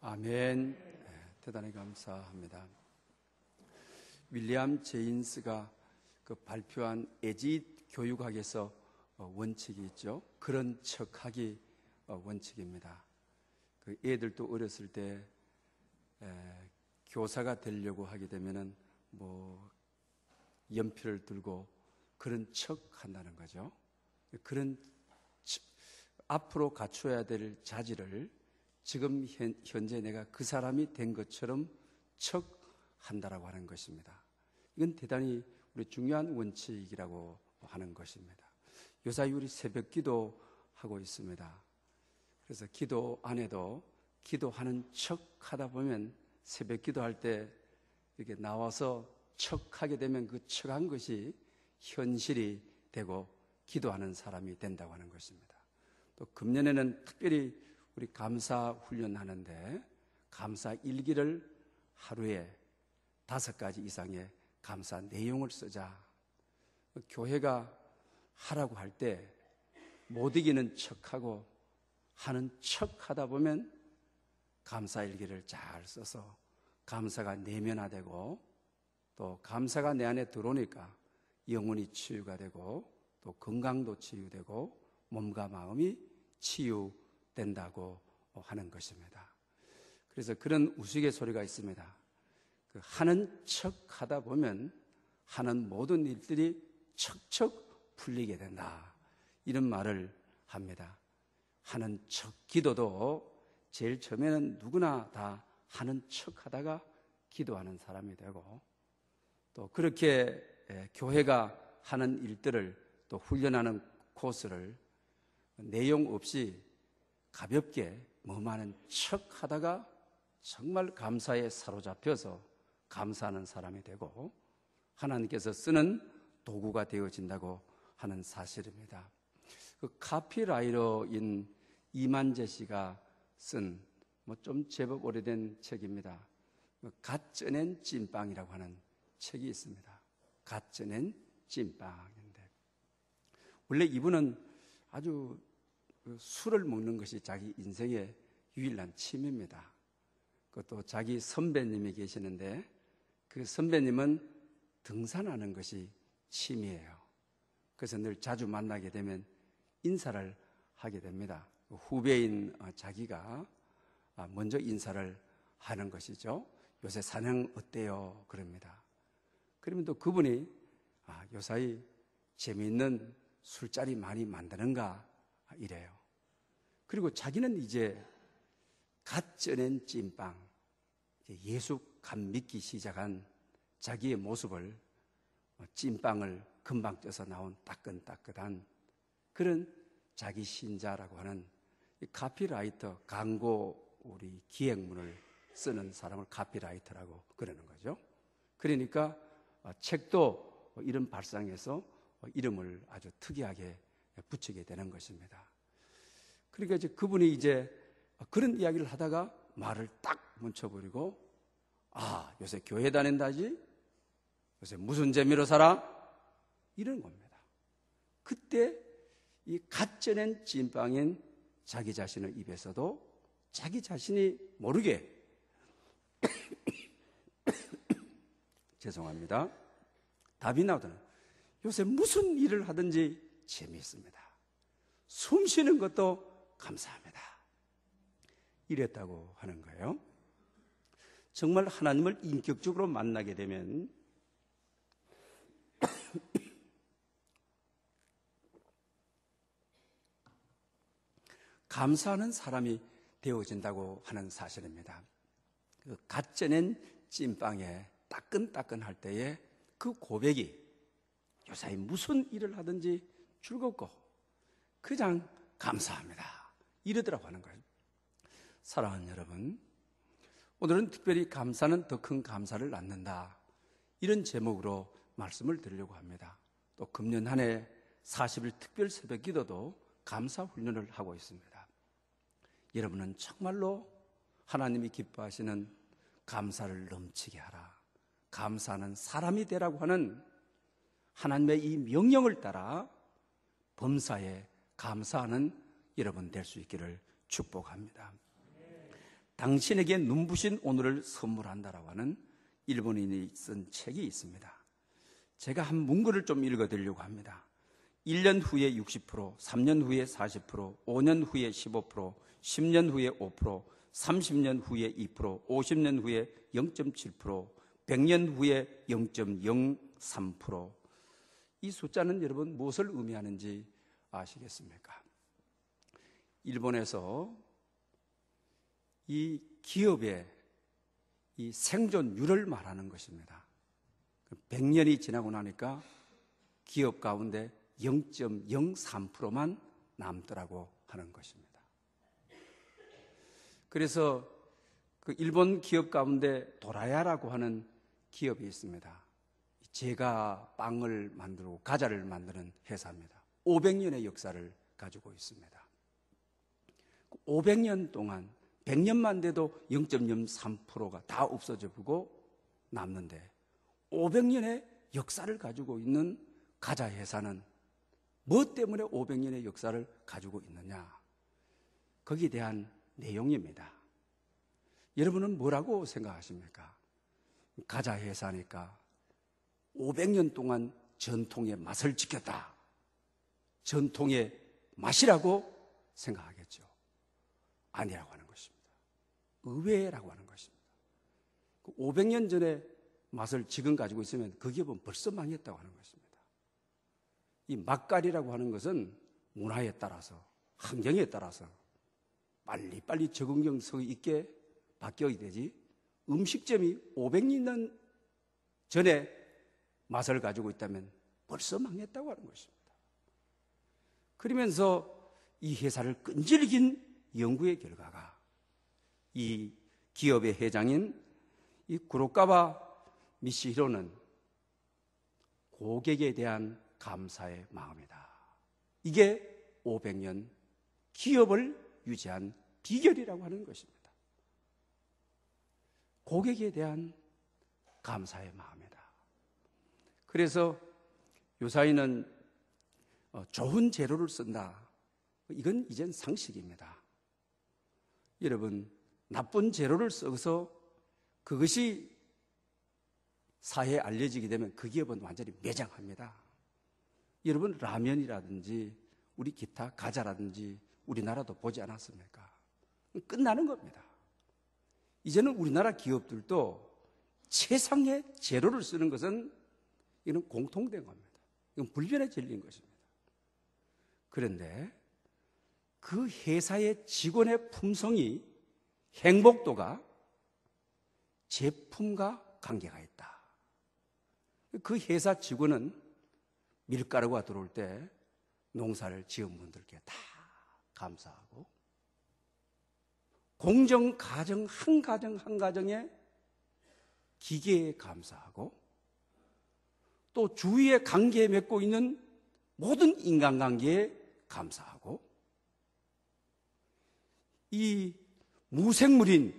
아멘. 대단히 감사합니다. 윌리엄 제임스가 발표한 에짓 교육학에서 원칙이 있죠. 그런 척하기 원칙입니다. 애들도 어렸을 때 교사가 되려고 하게 되면은 연필을 들고 그런 척 한다는 거죠. 그런 앞으로 갖춰야 될 자질을 지금 현재 내가 그 사람이 된 것처럼 척 한다라고 하는 것입니다. 이건 대단히 우리 중요한 원칙이라고 하는 것입니다. 요사이 우리 새벽 기도 하고 있습니다. 그래서 기도 안에도 기도하는 척 하다 보면 새벽 기도할 때 이렇게 나와서 척 하게 되면 그 척한 것이 현실이 되고 기도하는 사람이 된다고 하는 것입니다. 또 금년에는 특별히 우리 감사 훈련하는데 감사 일기를 하루에 5가지 이상의 감사 내용을 쓰자. 교회가 하라고 할 때 못 이기는 척하고 하는 척하다 보면 감사 일기를 잘 써서 감사가 내면화되고 또 감사가 내 안에 들어오니까 영혼이 치유가 되고 또 건강도 치유되고 몸과 마음이 치유된다고 하는 것입니다. 그래서 그런 우스갯소리가 있습니다. 하는 척 하다 보면 하는 모든 일들이 척척 풀리게 된다. 이런 말을 합니다. 하는 척 기도도 제일 처음에는 누구나 다 하는 척 하다가 기도하는 사람이 되고 또 그렇게 교회가 하는 일들을 또 훈련하는 코스를 내용 없이 가볍게 뭐하는 척 하다가 정말 감사에 사로잡혀서 감사하는 사람이 되고 하나님께서 쓰는 도구가 되어진다고 하는 사실입니다. 카피라이터인 이만재 씨가 쓴 좀 제법 오래된 책입니다. 갓 쪄낸 찐빵이라고 하는 책이 있습니다. 갓 쪄낸 찐빵인데 원래 이분은 아주 술을 먹는 것이 자기 인생의 유일한 취미입니다. 그것도 자기 선배님이 계시는데 그 선배님은 등산하는 것이 취미예요. 그래서 늘 자주 만나게 되면 인사를 하게 됩니다. 후배인 자기가 먼저 인사를 하는 것이죠. 요새 산행 어때요? 그럽니다. 그러면 또 그분이 요사이 재미있는 술자리 많이 만드는가? 이래요. 그리고 자기는 이제 갓 쪄낸 찐빵, 예수 감 믿기 시작한 자기의 모습을 찐빵을 금방 쪄서 나온 따끈따끈한 그런 자기 신자라고 하는 카피라이터, 광고 우리 기획문을 쓰는 사람을 카피라이터라고 그러는 거죠. 그러니까 책도 이름 발상해서 이름을 아주 특이하게 붙이게 되는 것입니다. 그러니까 이제 그분이 이제 그런 이야기를 하다가 말을 딱 멈춰버리고 요새 교회 다닌다지? 요새 무슨 재미로 살아? 이런 겁니다. 그때 이 갓 쪄낸 찐빵인 자기 자신의 입에서도 자기 자신이 모르게 죄송합니다. 답이 나오더니 요새 무슨 일을 하든지 재미있습니다. 숨 쉬는 것도 감사합니다. 이랬다고 하는 거예요. 정말 하나님을 인격적으로 만나게 되면 감사하는 사람이 되어진다고 하는 사실입니다. 갓 쪄낸 찐빵에 따끈따끈할 때에 그 고백이 요사이 무슨 일을 하든지 즐겁고 그냥 감사합니다. 이러더라고 하는 거예요. 사랑하는 여러분, 오늘은 특별히 감사는 더 큰 감사를 낳는다. 이런 제목으로 말씀을 드리려고 합니다. 또 금년 한 해 40일 특별 새벽 기도도 감사 훈련을 하고 있습니다. 여러분은 정말로 하나님이 기뻐하시는 감사를 넘치게 하라. 감사하는 사람이 되라고 하는 하나님의 이 명령을 따라 범사에 감사하는 여러분 될 수 있기를 축복합니다. 당신에게 눈부신 오늘을 선물한다라고 하는 일본인이 쓴 책이 있습니다. 제가 한 문구를 좀 읽어드리려고 합니다. 1년 후에 60%, 3년 후에 40%, 5년 후에 15%, 10년 후에 5%, 30년 후에 2%, 50년 후에 0.7%, 100년 후에 0.03%. 이 숫자는 여러분 무엇을 의미하는지 아시겠습니까? 일본에서 이 기업의 이 생존율을 말하는 것입니다. 100년이 지나고 나니까 기업 가운데 0.03%만 남더라고 하는 것입니다. 그래서 그 일본 기업 가운데 도라야라고 하는 기업이 있습니다. 제가 빵을 만들고 과자를 만드는 회사입니다. 500년의 역사를 가지고 있습니다. 500년 동안 100년만 돼도 0.03%가 다 없어져 버리고 남는데 500년의 역사를 가지고 있는 과자 회사는 무엇 때문에 500년의 역사를 가지고 있느냐? 거기에 대한 내용입니다. 여러분은 뭐라고 생각하십니까? 과자 회사니까 500년 동안 전통의 맛을 지켰다. 전통의 맛이라고 생각하겠죠. 아니라고 하는 것입니다. 의외라고 하는 것입니다. 500년 전에 맛을 지금 가지고 있으면 그 기업은 벌써 망했다고 하는 것입니다. 이 맛깔이라고 하는 것은 문화에 따라서, 환경에 따라서 빨리빨리 적응력 있게 바뀌어야 되지, 음식점이 500년 전에 맛을 가지고 있다면 벌써 망했다고 하는 것입니다. 그러면서 이 회사를 끈질긴 연구의 결과가 이 기업의 회장인 이 구로카와 미시히로는 고객에 대한 감사의 마음이다. 이게 500년 기업을 유지한 비결이라고 하는 것입니다. 고객에 대한 감사의 마음이다. 그래서 요사이는 좋은 재료를 쓴다. 이건 이젠 상식입니다. 여러분, 나쁜 재료를 써서 그것이 사회에 알려지게 되면 그 기업은 완전히 매장합니다. 여러분, 라면이라든지 우리 기타 과자라든지 우리나라도 보지 않았습니까? 끝나는 겁니다. 이제는 우리나라 기업들도 최상의 재료를 쓰는 것은 이건 공통된 겁니다. 이건 불변의 진리인 것입니다. 그런데 그 회사의 직원의 품성이, 행복도가 제품과 관계가 있다. 그 회사 직원은 밀가루가 들어올 때 농사를 지은 분들께 다 감사하고, 공정 가정 한 가정 한 가정의 기계에 감사하고, 또 주위에 관계 맺고 있는 모든 인간관계에 감사하고, 이 무생물인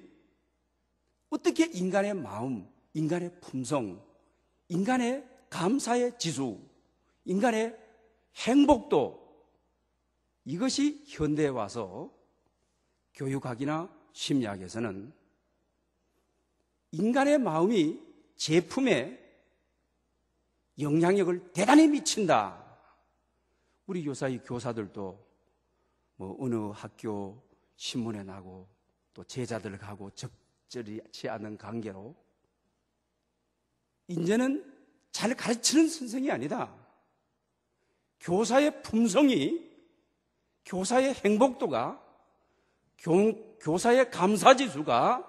어떻게 인간의 마음, 인간의 품성, 인간의 감사의 지수, 인간의 행복도, 이것이 현대에 와서 교육학이나 심리학에서는 인간의 마음이 제품에 영향력을 대단히 미친다. 우리 요사이 교사들도 뭐 어느 학교 신문에 나고 또 제자들 가고 적절치 않은 관계로 이제는 잘 가르치는 선생이 아니다. 교사의 품성이, 교사의 행복도가, 교사의 감사지수가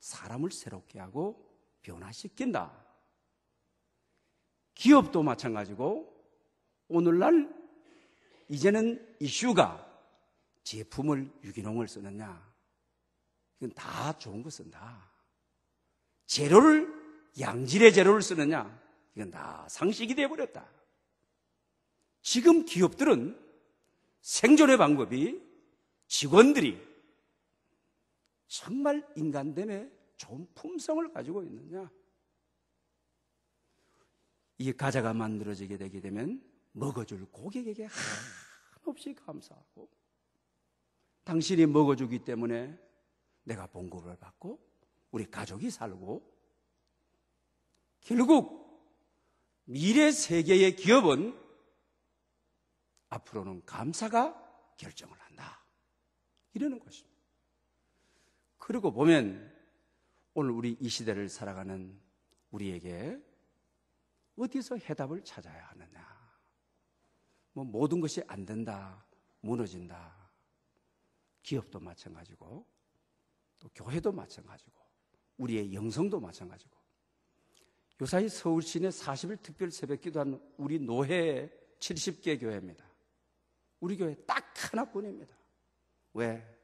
사람을 새롭게 하고 변화시킨다. 기업도 마찬가지고, 오늘날 이제는 이슈가 제품을 유기농을 쓰느냐, 이건 다 좋은 거 쓴다. 재료를, 양질의 재료를 쓰느냐, 이건 다 상식이 되어버렸다. 지금 기업들은 생존의 방법이 직원들이 정말 인간됨의 좋은 품성을 가지고 있느냐, 이 과자가 만들어지게 되게 되면 먹어줄 고객에게 한없이 감사하고, 당신이 먹어주기 때문에 내가 봉급을 받고 우리 가족이 살고, 결국 미래 세계의 기업은 앞으로는 감사가 결정을 한다, 이러는 것입니다. 그러고 보면 오늘 우리 이 시대를 살아가는 우리에게 어디서 해답을 찾아야 하느냐. 모든 것이 안 된다, 무너진다. 기업도 마찬가지고, 또 교회도 마찬가지고, 우리의 영성도 마찬가지고. 요사이 서울 시내 40일 특별 새벽 기도한 우리 노회 70개 교회입니다. 우리 교회 딱 하나뿐입니다. 왜?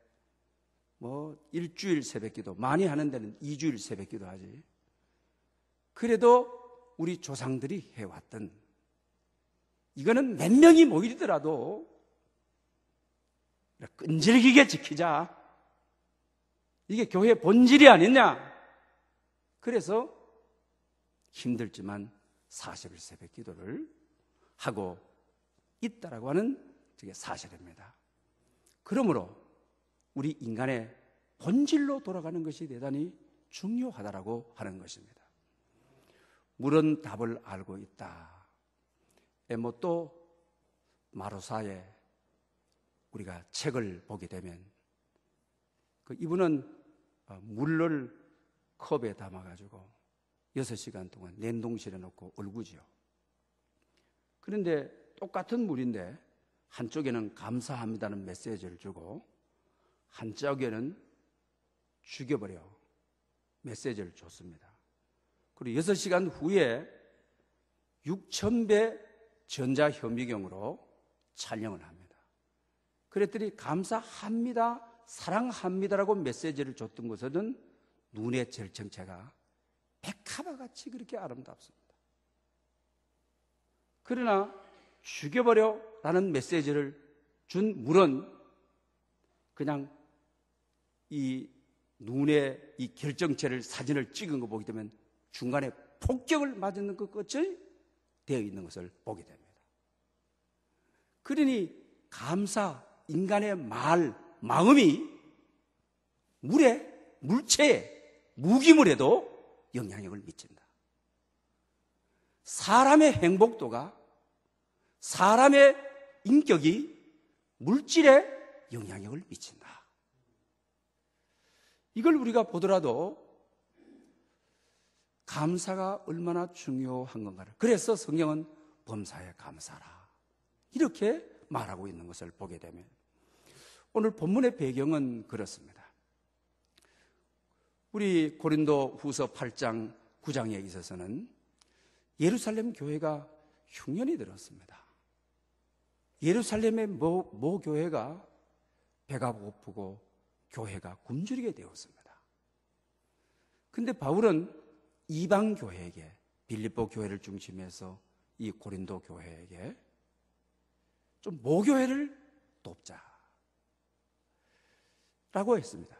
일주일 새벽 기도, 많이 하는 데는 2주일 새벽 기도 하지. 그래도 우리 조상들이 해왔던, 이거는 몇 명이 모이더라도 끈질기게 지키자. 이게 교회의 본질이 아니냐. 그래서 힘들지만 40일 새벽 기도를 하고 있다라고 하는 그게 사실입니다. 그러므로 우리 인간의 본질로 돌아가는 것이 대단히 중요하다라고 하는 것입니다. 물은 답을 알고 있다. 또 마루사에 우리가 책을 보게 되면 이분은 물을 컵에 담아가지고 6시간 동안 냉동실에 넣고 얼구지요. 그런데 똑같은 물인데 한쪽에는 감사합니다는 메시지를 주고 한쪽에는 죽여버려 메시지를 줬습니다. 그리고 6시간 후에 6,000배 전자현미경으로 촬영을 합니다. 그랬더니 감사합니다, 사랑합니다라고 메시지를 줬던 것은 눈의 절정체가 백합화 같이 그렇게 아름답습니다. 그러나 죽여버려 라는 메시지를 준 물은 그냥 이 눈의 이 결정체를 사진을 찍은 거 보게 되면 중간에 폭격을 맞는 것 끝이 되어 있는 것을 보게 됩니다. 그러니 감사, 인간의 마음이 물체에, 무기물에도 영향력을 미친다. 사람의 행복도가, 사람의 인격이 물질에 영향력을 미친다. 이걸 우리가 보더라도 감사가 얼마나 중요한 건가를, 그래서 성경은 범사에 감사라 이렇게 말하고 있는 것을 보게 되면, 오늘 본문의 배경은 그렇습니다. 우리 고린도 후서 8장 9장에 있어서는 예루살렘 교회가 흉년이 들었습니다. 예루살렘의 모 교회가 배가 고프고 교회가 굶주리게 되었습니다. 그런데 바울은 이방 교회에게, 빌립보 교회를 중심해서 이 고린도 교회에게 좀 모교회를 돕자 라고 했습니다.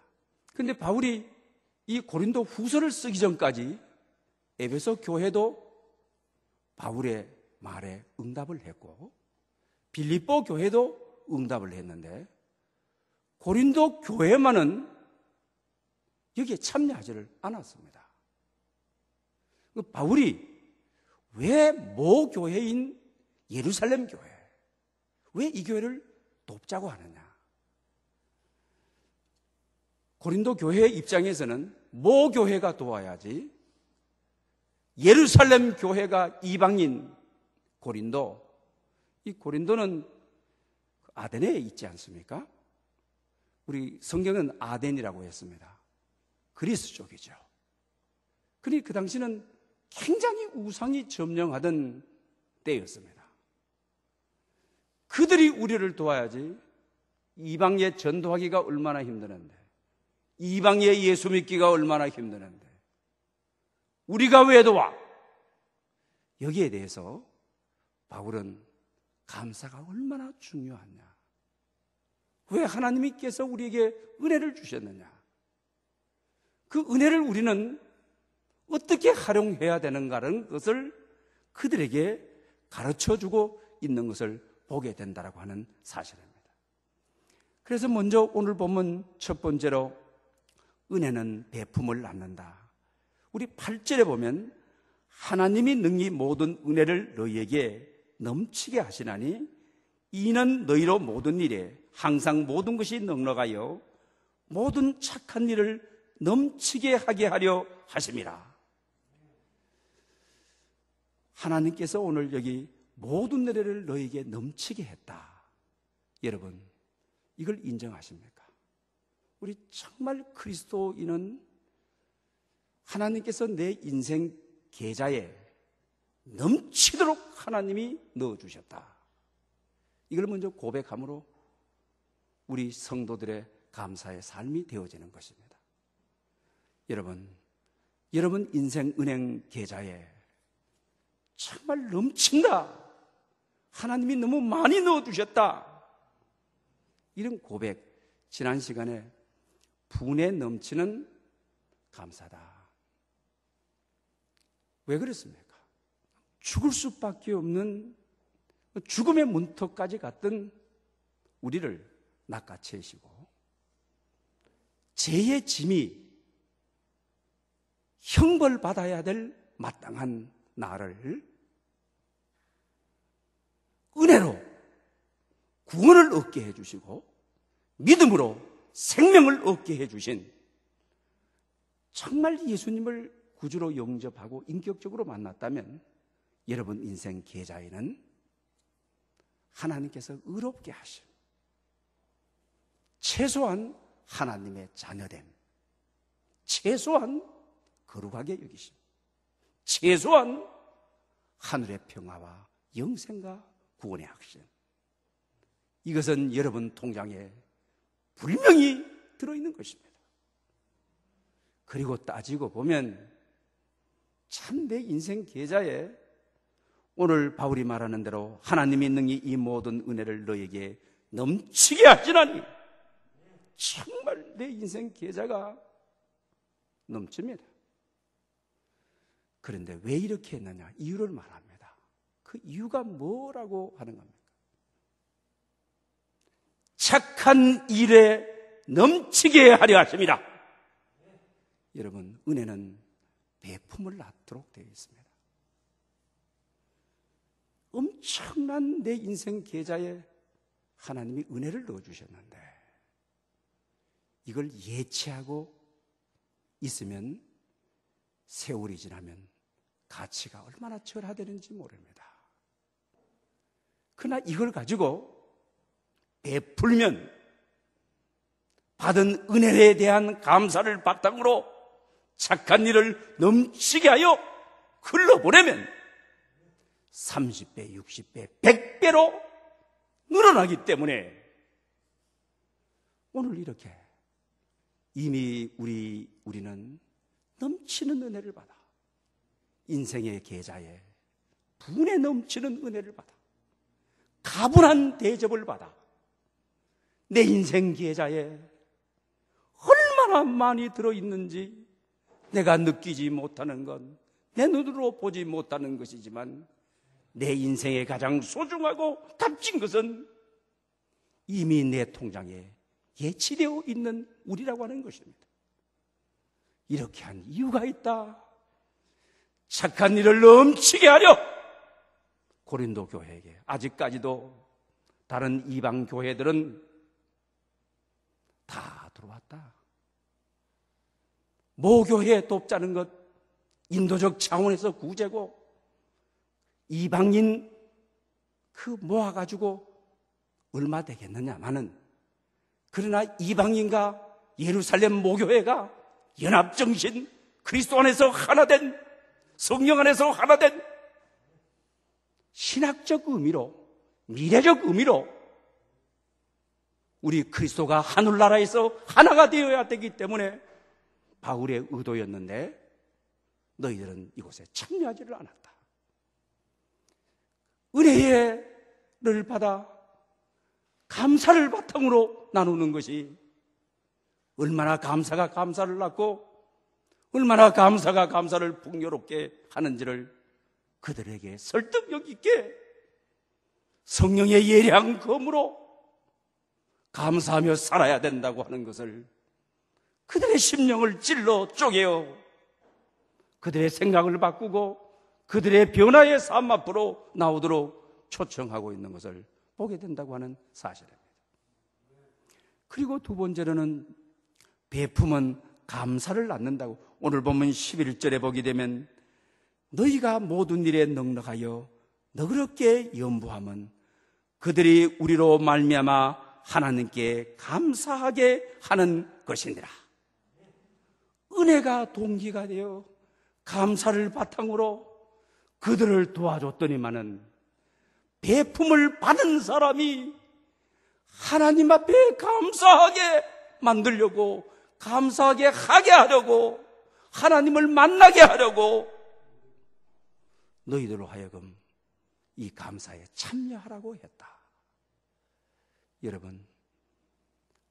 그런데 바울이 이 고린도 후서를 쓰기 전까지 에베소 교회도 바울의 말에 응답을 했고 빌립보 교회도 응답을 했는데 고린도 교회만은 여기에 참여하지를 않았습니다. 바울이 왜 모교회인 예루살렘 교회, 왜 이 교회를 돕자고 하느냐? 고린도 교회의 입장에서는 모교회가 도와야지 예루살렘 교회가 이방인 고린도, 이 고린도는 아덴에 있지 않습니까? 우리 성경은 아덴이라고 했습니다. 그리스 쪽이죠. 그러니 그 당시는 굉장히 우상이 점령하던 때였습니다. 그들이 우리를 도와야지 이방에 전도하기가 얼마나 힘드는데, 이방에 예수 믿기가 얼마나 힘드는데 우리가 왜 도와? 여기에 대해서 바울은 감사가 얼마나 중요하냐, 왜 하나님께서 우리에게 은혜를 주셨느냐, 그 은혜를 우리는 어떻게 활용해야 되는가라는 것을 그들에게 가르쳐주고 있는 것을 보게 된다고 하는 사실입니다. 그래서 먼저 오늘 보면 첫 번째로 은혜는 베품을 낳는다. 우리 8절에 보면 하나님이 능히 모든 은혜를 너희에게 넘치게 하시나니 이는 너희로 모든 일에 항상 모든 것이 넉넉하여 모든 착한 일을 넘치게 하게 하려 하심이라. 하나님께서 오늘 여기 모든 은혜를 너희에게 넘치게 했다. 여러분, 이걸 인정하십니까? 우리 정말 그리스도인은 하나님께서 내 인생 계좌에 넘치도록 하나님이 넣어주셨다. 이걸 먼저 고백함으로 우리 성도들의 감사의 삶이 되어지는 것입니다. 여러분 인생 은행 계좌에 정말 넘친다. 하나님이 너무 많이 넣어주셨다. 이런 고백, 지난 시간에 분에 넘치는 감사다. 왜 그랬습니까? 죽을 수밖에 없는 죽음의 문턱까지 갔던 우리를 낚아채시고 죄의 짐이 형벌받아야 될 마땅한 나를 은혜로 구원을 얻게 해주시고 믿음으로 생명을 얻게 해주신 정말 예수님을 구주로 영접하고 인격적으로 만났다면 여러분 인생 계좌에는 하나님께서 의롭게 하심, 최소한 하나님의 자녀됨, 최소한 거룩하게 여기심, 최소한 하늘의 평화와 영생과 구원의 확신, 이것은 여러분 통장에 분명히 들어있는 것입니다. 그리고 따지고 보면 참 내 인생 계좌에 오늘 바울이 말하는 대로 하나님이 능히 이 모든 은혜를 너에게 넘치게 하시나니 정말 내 인생 계좌가 넘칩니다. 그런데 왜 이렇게 했느냐? 이유를 말합니다. 그 이유가 뭐라고 하는 겁니까? 착한 일에 넘치게 하려 하십니다. 여러분, 은혜는 베품을 낳도록 되어 있습니다. 엄청난 내 인생 계좌에 하나님이 은혜를 넣어주셨는데 이걸 예치하고 있으면 세월이 지나면 가치가 얼마나 절하되는지 모릅니다. 그러나 이걸 가지고 베풀면 받은 은혜에 대한 감사를 바탕으로 착한 일을 넘치게 하여 흘러보내면 30배, 60배, 100배로 늘어나기 때문에 오늘 이렇게 이미 우리는 넘치는 은혜를 받아 인생의 계좌에 분에 넘치는 은혜를 받아 가분한 대접을 받아 내 인생 계좌에 얼마나 많이 들어있는지 내가 느끼지 못하는 건 내 눈으로 보지 못하는 것이지만 내 인생에 가장 소중하고 값진 것은 이미 내 통장에 예치되어 있는 우리라고 하는 것입니다. 이렇게 한 이유가 있다. 착한 일을 넘치게 하려 고린도 교회에게 아직까지도 다른 이방 교회들은 다 들어왔다. 모교회 돕자는 것 인도적 차원에서 구제고 이방인 그 모아가지고 얼마 되겠느냐마는 그러나 이방인과 예루살렘 모교회가 연합정신 그리스도 안에서 하나된 성령 안에서 하나된 신학적 의미로 미래적 의미로 우리 그리스도가 하늘나라에서 하나가 되어야 되기 때문에 바울의 의도였는데 너희들은 이곳에 참여하지를 않았다. 은혜를 받아 감사를 바탕으로 나누는 것이 얼마나 감사가 감사를 낳고 얼마나 감사가 감사를 풍요롭게 하는지를 그들에게 설득력 있게 성령의 예리한 검으로 감사하며 살아야 된다고 하는 것을 그들의 심령을 찔러 쪼개어 그들의 생각을 바꾸고 그들의 변화의 삶 앞으로 나오도록 초청하고 있는 것을 보게 된다고 하는 사실입니다. 그리고 두 번째로는 베품은 감사를 낳는다고, 오늘 보면 11절에 보게 되면 너희가 모든 일에 넉넉하여 너그럽게 연부함은 그들이 우리로 말미암아 하나님께 감사하게 하는 것이니라. 은혜가 동기가 되어 감사를 바탕으로 그들을 도와줬더니만은 베품을 받은 사람이 하나님 앞에 감사하게 만들려고, 감사하게 하게 하려고, 하나님을 만나게 하려고 너희들로 하여금 이 감사에 참여하라고 했다. 여러분,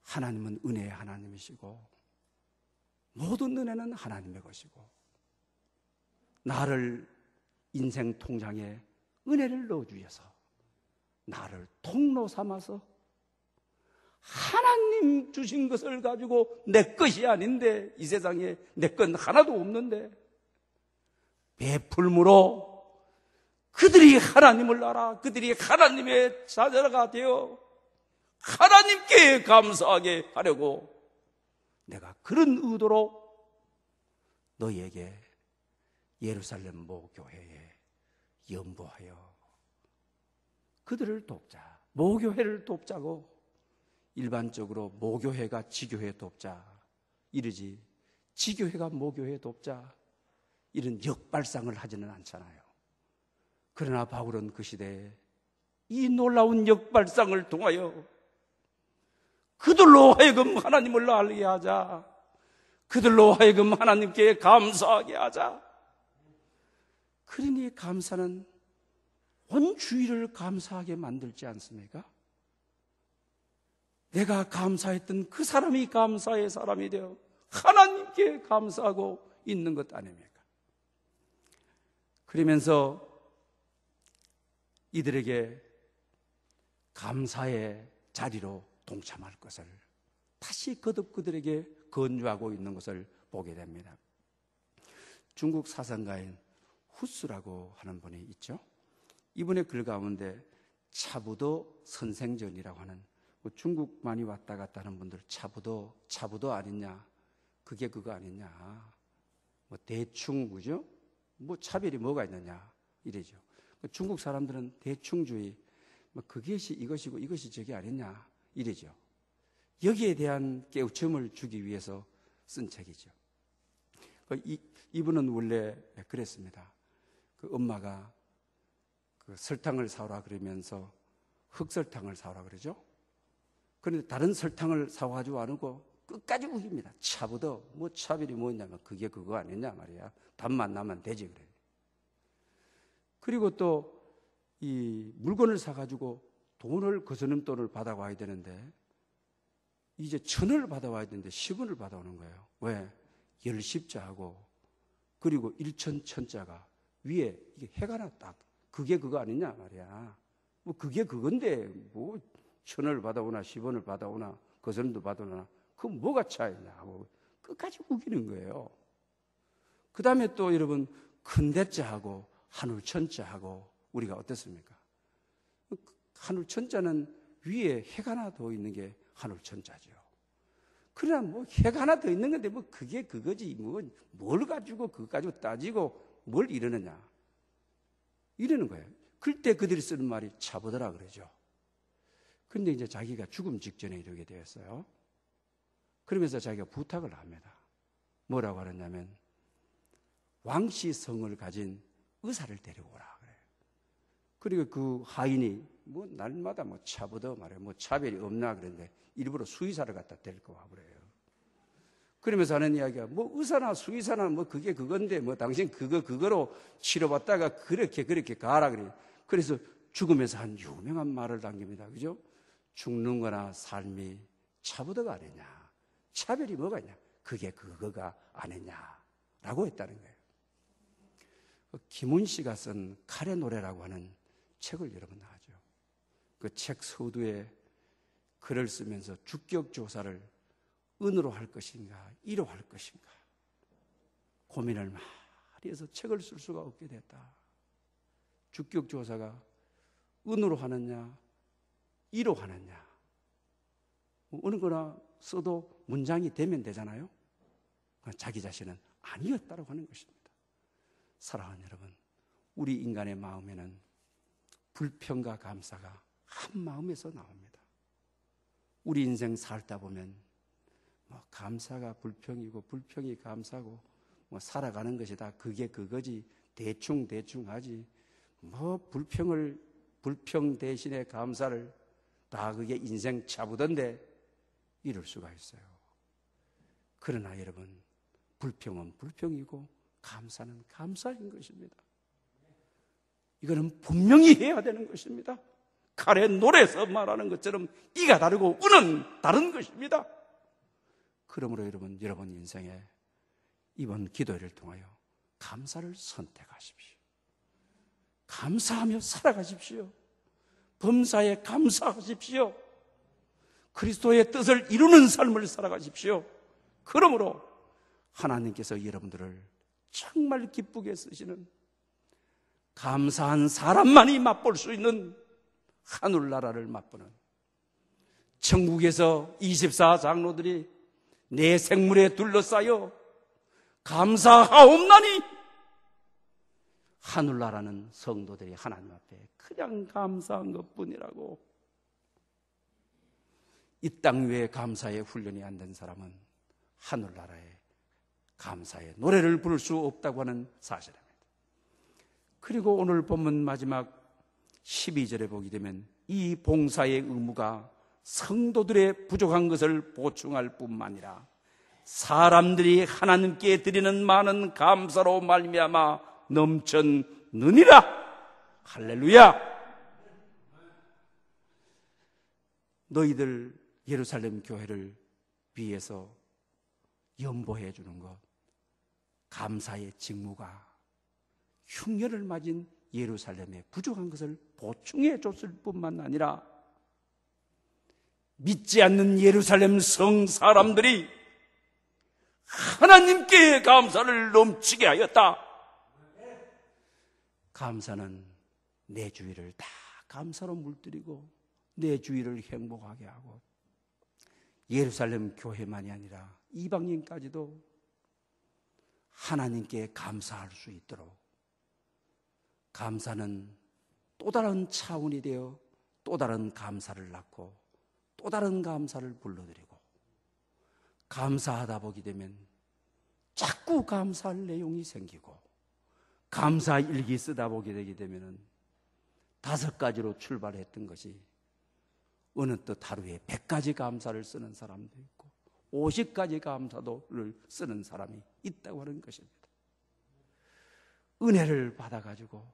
하나님은 은혜의 하나님이시고 모든 은혜는 하나님의 것이고, 나를 인생 통장에 은혜를 넣어주셔서 나를 통로 삼아서 하나님 주신 것을 가지고 내 것이 아닌데, 이 세상에 내 건 하나도 없는데 베풀므로 그들이 하나님을 알아 그들이 하나님의 자녀가 되어 하나님께 감사하게 하려고 내가 그런 의도로 너희에게 예루살렘 모교회에 연보하여 그들을 돕자, 모교회를 돕자고, 일반적으로 모교회가 지교회 돕자 이러지 지교회가 모교회 돕자 이런 역발상을 하지는 않잖아요. 그러나 바울은 그 시대에 이 놀라운 역발상을 통하여 그들로 하여금 하나님을 알게 하자, 그들로 하여금 하나님께 감사하게 하자. 그러니 감사는 온 주위를 감사하게 만들지 않습니까? 내가 감사했던 그 사람이 감사의 사람이 되어 하나님께 감사하고 있는 것 아닙니까? 그러면서 이들에게 감사의 자리로 동참할 것을 다시 거듭 그들에게 권유하고 있는 것을 보게 됩니다. 중국 사상가인 후스라고 하는 분이 있죠. 이분의 글 가운데 차부도 선생전이라고 하는, 중국 많이 왔다 갔다 하는 분들 차부도 아니냐, 그게 그거 아니냐, 뭐 대충, 그죠? 뭐 차별이 뭐가 있느냐 이래죠. 중국 사람들은 대충주의, 뭐 그것이 이것이고 이것이 저게 아니냐 이래죠. 여기에 대한 깨우침을 주기 위해서 쓴 책이죠. 이분은 원래 그랬습니다. 그 엄마가 그 설탕을 사오라 그러면서 흑설탕을 사오라 그러죠. 그런데 다른 설탕을 사와가지고 안 오고 끝까지 우깁니다. 차부도 뭐 차별이 뭐냐면 그게 그거 아니냐 말이야. 답만 나면 되지 그래. 그리고 또 이 물건을 사가지고 돈을 거스름 돈을 받아와야 되는데 이제 1,000원을 받아와야 되는데 10원을 받아오는 거예요. 왜? 열십자하고 그리고 1,000자가 위에 이게 해가 났다. 그게 그거 아니냐 말이야. 뭐 그게 그건데 뭐 1,000원을 받아오나 10원을 받아오나 거스름도 받아오나 그건 뭐가 차이냐 하고 끝까지 우기는 거예요. 그 다음에 또 여러분 큰대자하고 한울천자하고 우리가 어떻습니까? 한울천자는 위에 해가 하나 더 있는 게 한울천자죠. 그러나 뭐 해가 하나 더 있는 건데 뭐 그게 그거지 뭘 가지고 그거 가지고 따지고 뭘 이러느냐 이러는 거예요. 그때 그들이 쓰는 말이 차보더라 그러죠. 그런데 이제 자기가 죽음 직전에 이르게 되었어요. 그러면서 자기가 부탁을 합니다. 뭐라고 하느냐면 왕씨성을 가진 의사를 데려오라 그래요. 그리고 그 하인이 뭐 날마다 뭐 차보더 말이에요. 뭐 차별이 없나 그랬는데 일부러 수의사를 갖다 데리고 와 그래요. 그러면서 하는 이야기가 뭐 의사나 수의사나 뭐 그게 그건데 뭐 당신 그거로 치료받다가 그렇게 가라 그래요. 그래서 죽으면서 한 유명한 말을 남깁니다. 그죠? 죽는 거나 삶이 차보더가 아니냐. 차별이 뭐가 있냐. 그게 그거가 아니냐라고 했다는 거예요. 김훈 씨가 쓴 칼의 노래라고 하는 책을 여러분 나죠. 그 책 서두에 글을 쓰면서 주격 조사를 은으로 할 것인가, 이로 할 것인가 고민을 많이 해서 책을 쓸 수가 없게 됐다. 주격조사가 은으로 하느냐, 이로 하느냐, 어느 거나 써도 문장이 되면 되잖아요. 자기 자신은 아니었다고 하는 것입니다. 사랑하는 여러분, 우리 인간의 마음에는 불평과 감사가 한 마음에서 나옵니다. 우리 인생 살다 보면 감사가 불평이고 불평이 감사고 살아가는 것이다. 그게 그거지. 대충 하지. 불평 대신에 감사를 다 그게 인생 차부던데 이럴 수가 있어요. 그러나 여러분, 불평은 불평이고 감사는 감사인 것입니다. 이거는 분명히 해야 되는 것입니다. 칼의 노래에서 말하는 것처럼 이가 다르고 은은 다른 것입니다. 그러므로 여러분 인생에 이번 기도회를 통하여 감사를 선택하십시오. 감사하며 살아가십시오. 범사에 감사하십시오. 그리스도의 뜻을 이루는 삶을 살아가십시오. 그러므로 하나님께서 여러분들을 정말 기쁘게 쓰시는, 감사한 사람만이 맛볼 수 있는 하늘나라를 맛보는, 천국에서 24장로들이 내 생물에 둘러싸여 감사하옵나니, 하늘나라는 성도들이 하나님 앞에 그냥 감사한 것뿐이라고. 이 땅 위에 감사의 훈련이 안 된 사람은 하늘나라에 감사의 노래를 부를 수 없다고 하는 사실입니다. 그리고 오늘 본문 마지막 12절에 보게 되면 이 봉사의 의무가 성도들의 부족한 것을 보충할 뿐만 아니라 사람들이 하나님께 드리는 많은 감사로 말미암아 넘쳤느니라. 할렐루야. 너희들 예루살렘 교회를 위해서 연보해 주는 것, 감사의 직무가 흉년을 맞은 예루살렘의 부족한 것을 보충해 줬을 뿐만 아니라 믿지 않는 예루살렘 성 사람들이 하나님께 감사를 넘치게 하였다. 감사는 내 주위를 다 감사로 물들이고 내 주위를 행복하게 하고, 예루살렘 교회만이 아니라 이방인까지도 하나님께 감사할 수 있도록, 감사는 또 다른 차원이 되어 또 다른 감사를 낳고 또 다른 감사를 불러들이고, 감사하다 보게 되면 자꾸 감사할 내용이 생기고, 감사 일기 쓰다 보게 되게 되면은 5가지로 출발했던 것이 어느 또 하루에 100가지 감사를 쓰는 사람도 있고 50가지 감사도를 쓰는 사람이 있다고 하는 것입니다. 은혜를 받아가지고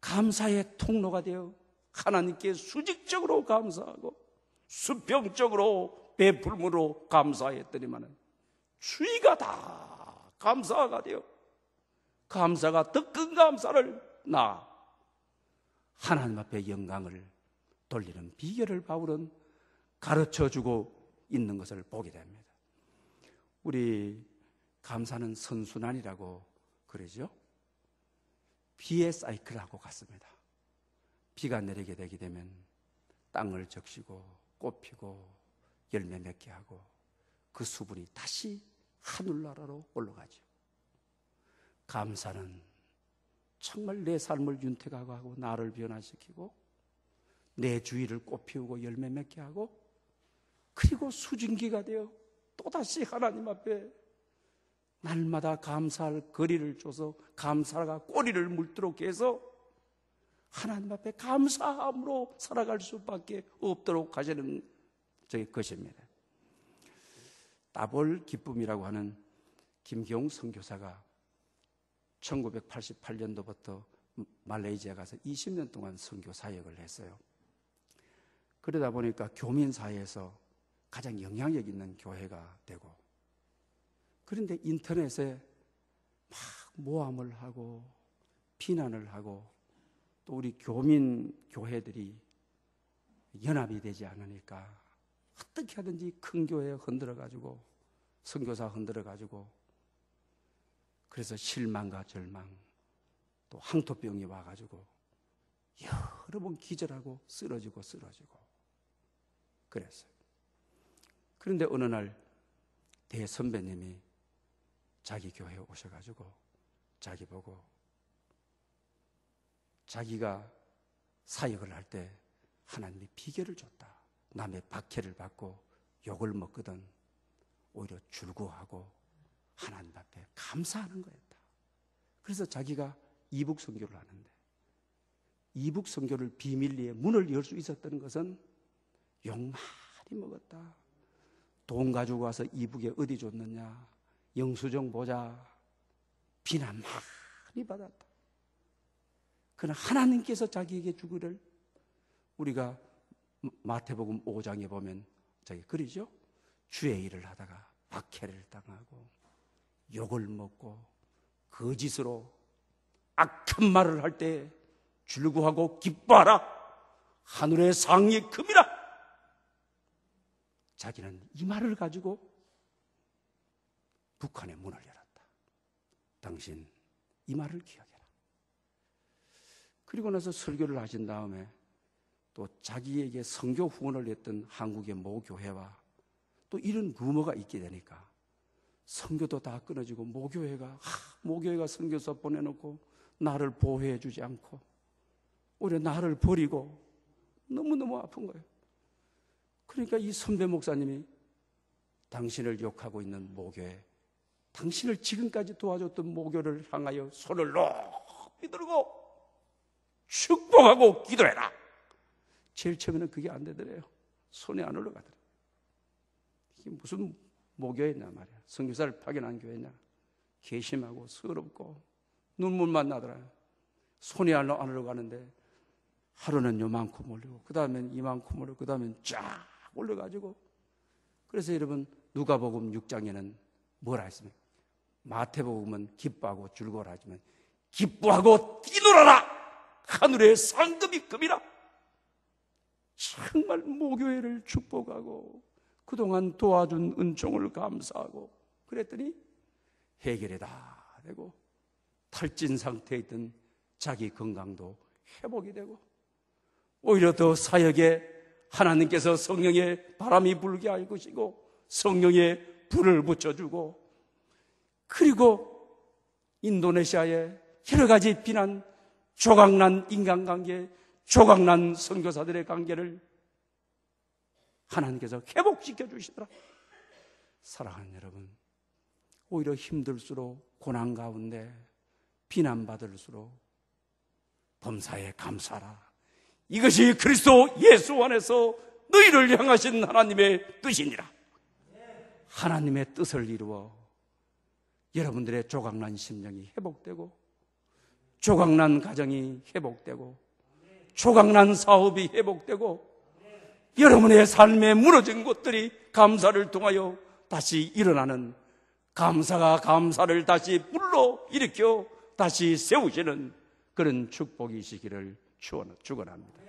감사의 통로가 되어 하나님께 수직적으로 감사하고 수평적으로 베풀므로 감사했더니만은 주의가 다 감사가 되어 감사가 더 큰 감사를 낳아 하나님 앞에 영광을 돌리는 비결을 바울은 가르쳐주고 있는 것을 보게 됩니다. 우리 감사는 선순환이라고 그러죠. 비의 사이클하고 같습니다. 비가 내리게 되게 되면 땅을 적시고 꽃 피고 열매 맺게 하고 그 수분이 다시 하늘나라로 올라가죠. 감사는 정말 내 삶을 윤택하고 나를 변화시키고 내 주위를 꽃피우고 열매 맺게 하고, 그리고 수증기가 되어 또다시 하나님 앞에 날마다 감사할 거리를 줘서 감사가 꼬리를 물도록 해서 하나님 앞에 감사함으로 살아갈 수밖에 없도록 하시는 것입니다. 따볼 기쁨이라고 하는 김경 선교사가 1988년도부터 말레이시아 가서 20년 동안 선교 사역을 했어요. 그러다 보니까 교민사회에서 가장 영향력 있는 교회가 되고, 그런데 인터넷에 막 모함을 하고 비난을 하고 또 우리 교민 교회들이 연합이 되지 않으니까 어떻게 하든지 큰 교회 흔들어가지고 선교사 흔들어가지고 그래서 실망과 절망 또 항토병이 와가지고 여러 번 기절하고 쓰러지고 그랬어요. 그런데 어느 날 대선배님이 자기 교회에 오셔가지고 자기 보고 자기가 사역을 할 때 하나님이 비결을 줬다. 남의 박해를 받고 욕을 먹거든 오히려 줄구하고 하나님 앞에 감사하는 거였다. 그래서 자기가 이북 선교를 하는데 이북 선교를 비밀리에 문을 열 수 있었던 것은 욕 많이 먹었다. 돈 가지고 와서 이북에 어디 줬느냐, 영수증 보자, 비난 많이 받았다. 그러나 하나님께서 자기에게 주기를 우리가 마태복음 5장에 보면 저기 그러죠. 주의 일을 하다가 박해를 당하고 욕을 먹고 거짓으로 악한 말을 할 때 줄구하고 기뻐하라. 하늘의 상이 금이라. 자기는 이 말을 가지고 북한의 문을 열었다. 당신 이 말을 기억해라. 그리고 나서 설교를 하신 다음에 또 자기에게 선교 후원을 했던 한국의 모 교회와 또 이런 루머가 있게 되니까 선교도 다 끊어지고 모교회가 선교사 보내놓고 나를 보호해 주지 않고 오히려 나를 버리고 너무너무 아픈 거예요. 그러니까 이 선배 목사님이 당신을 욕하고 있는 모교회, 당신을 지금까지 도와줬던 모교를 향하여 손을 높이 들고 축복하고 기도해라. 제일 처음에는 그게 안 되더래요. 손이 안 올라가더래요. 이게 무슨 모교회냐 말이야. 선교사를 파견한 교회냐. 괘씸하고 서럽고 눈물만 나더라요. 손이 안 올라가는데 하루는 요만큼 올리고 그 다음엔 이만큼 올리고 그 다음엔 쫙 올려가지고 그래서 여러분 누가복음 6장에는 뭐라 했습니까? 마태복음은 기뻐하고 즐거워라 하지만 기뻐하고 뛰놀아라. 하늘의 상급이 금이라. 정말 모교회를 축복하고 그동안 도와준 은총을 감사하고 그랬더니 해결이 다 되고 탈진 상태에 있던 자기 건강도 회복이 되고 오히려 더 사역에 하나님께서 성령의 바람이 불게 할 것이고 성령의 불을 붙여주고 그리고 인도네시아의 여러 가지 비난 조각난 인간관계 조각난 선교사들의 관계를 하나님께서 회복시켜 주시더라. 사랑하는 여러분, 오히려 힘들수록 고난 가운데 비난받을수록 범사에 감사하라. 이것이 그리스도 예수 안에서 너희를 향하신 하나님의 뜻이니라. 하나님의 뜻을 이루어 여러분들의 조각난 심령이 회복되고 조각난 가정이 회복되고 조각난 사업이 회복되고 여러분의 삶에 무너진 것들이 감사를 통하여 다시 일어나는 감사가 감사를 다시 불러일으켜 다시 세우시는 그런 축복이시기를 축원합니다.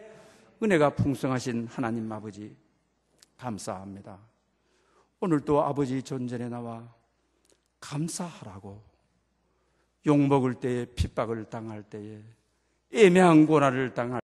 은혜가 풍성하신 하나님 아버지 감사합니다. 오늘도 아버지 전전에 나와 감사하라고 욕먹을 때에 핍박을 당할 때에 애매한 고난을 당할